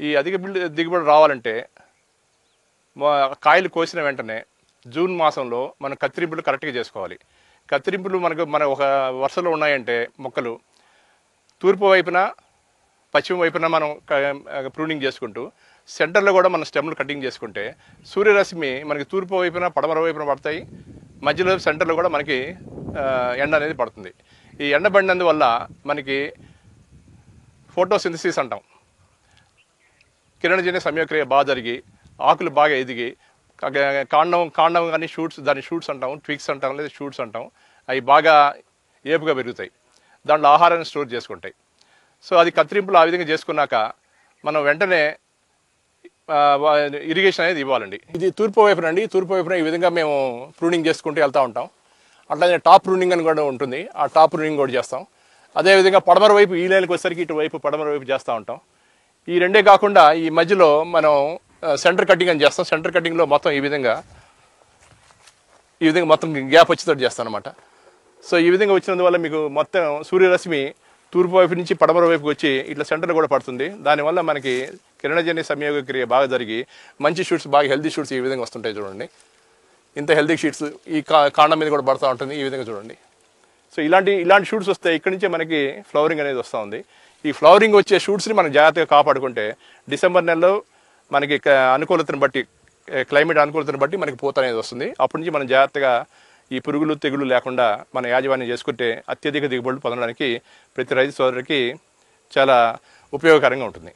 ఈ అధిక దిగుబడి రావాలంటే కాయలు కోసిన వెంటనే జూన్ మాసంలో మనం కత్తిరింపులు కరెక్ట్గా చేసుకోవాలి. కత్తిరింపులు మన ఒక వరుసలో ఉన్నాయంటే మొక్కలు తూర్పు వైపున పశ్చిమ వైపున మనం ప్రూనింగ్ చేసుకుంటూ సెంటర్లో కూడా మనం స్టెమ్లు కటింగ్ చేసుకుంటే సూర్యరశ్మి మనకి తూర్పు వైపున పడమర వైపున పడతాయి, మధ్యలో సెంటర్లో కూడా మనకి ఎండ అనేది పడుతుంది. ఈ ఎండ పడినందువల్ల మనకి ఫోటోసింథసిస్ అంటాం, కిరణజన్య సంయోగక్రియ బాగా జరిగి ఆకులు బాగా ఎదిగి కాండం కానీ దాని షూట్స్ అంటాం, ట్విక్స్ అంటాం లేదా షూట్స్ అంటాం, అవి బాగా ఏపుగా పెరుగుతాయి, దాంట్లో ఆహారాన్ని స్టోర్ చేసుకుంటాయి. సో అది కత్తిరింపులు ఆ విధంగా చేసుకున్నాక మనం వెంటనే ఇరిగేషన్ అనేది ఇవ్వాలండి. ఇది తూర్పు వైపున అండి. తూర్పు వైపున ఈ విధంగా మేము ప్రూనింగ్ చేసుకుంటూ వెళ్తూ ఉంటాం. అట్లానే టాప్ ప్రూనింగ్ అని కూడా ఉంటుంది, ఆ టాప్ ప్రూనింగ్ కూడా చేస్తాం. అదేవిధంగా పడమర వైపు ఈ లైన్కి వచ్చేసరికి ఇటువైపు పడమర వైపు చేస్తూ ఉంటాం. ఈ రెండే కాకుండా ఈ మధ్యలో మనం సెంటర్ కటింగ్ అని చేస్తాం. సెంటర్ కటింగ్లో మొత్తం ఈ విధంగా మొత్తం గ్యాప్ వచ్చేటట్టు చేస్తాం అనమాట. సో ఈ విధంగా వచ్చినందువల్ల మీకు మొత్తం సూర్యరశ్మి తూర్పు వైపు నుంచి పడమర వైపుకి వచ్చి ఇట్లా సెంటర్ కూడా పడుతుంది. దానివల్ల మనకి కిరణజన్య సంయోగక్రియ బాగా జరిగి మంచి షూట్స్, బాగా హెల్దీ షూట్స్ ఈ విధంగా వస్తుంటాయి. చూడండి, ఇంత హెల్దీ షీట్స్ ఈ కాండం మీద కూడా పడుతూ ఉంటుంది. ఈ విధంగా చూడండి. సో ఇలాంటి షూట్స్ వస్తాయి. ఇక్కడి నుంచే మనకి ఫ్లవరింగ్ అనేది వస్తూ ఉంది. ఈ ఫ్లవరింగ్ వచ్చే షూట్స్ని మనం జాగ్రత్తగా కాపాడుకుంటే డిసెంబర్ నెలలో మనకి అనుకూలతను బట్టి, క్లైమేట్ అనుకూలతను బట్టి మనకి పూత అనేది వస్తుంది. అప్పటి నుంచి మనం జాగ్రత్తగా ఈ పురుగులు తెగులు లేకుండా మన యాజమాన్యం చేసుకుంటే అత్యధిక దిగుబడులు పొందడానికి ప్రతి రైతు సోదరుడికి చాలా ఉపయోగకరంగా ఉంటుంది.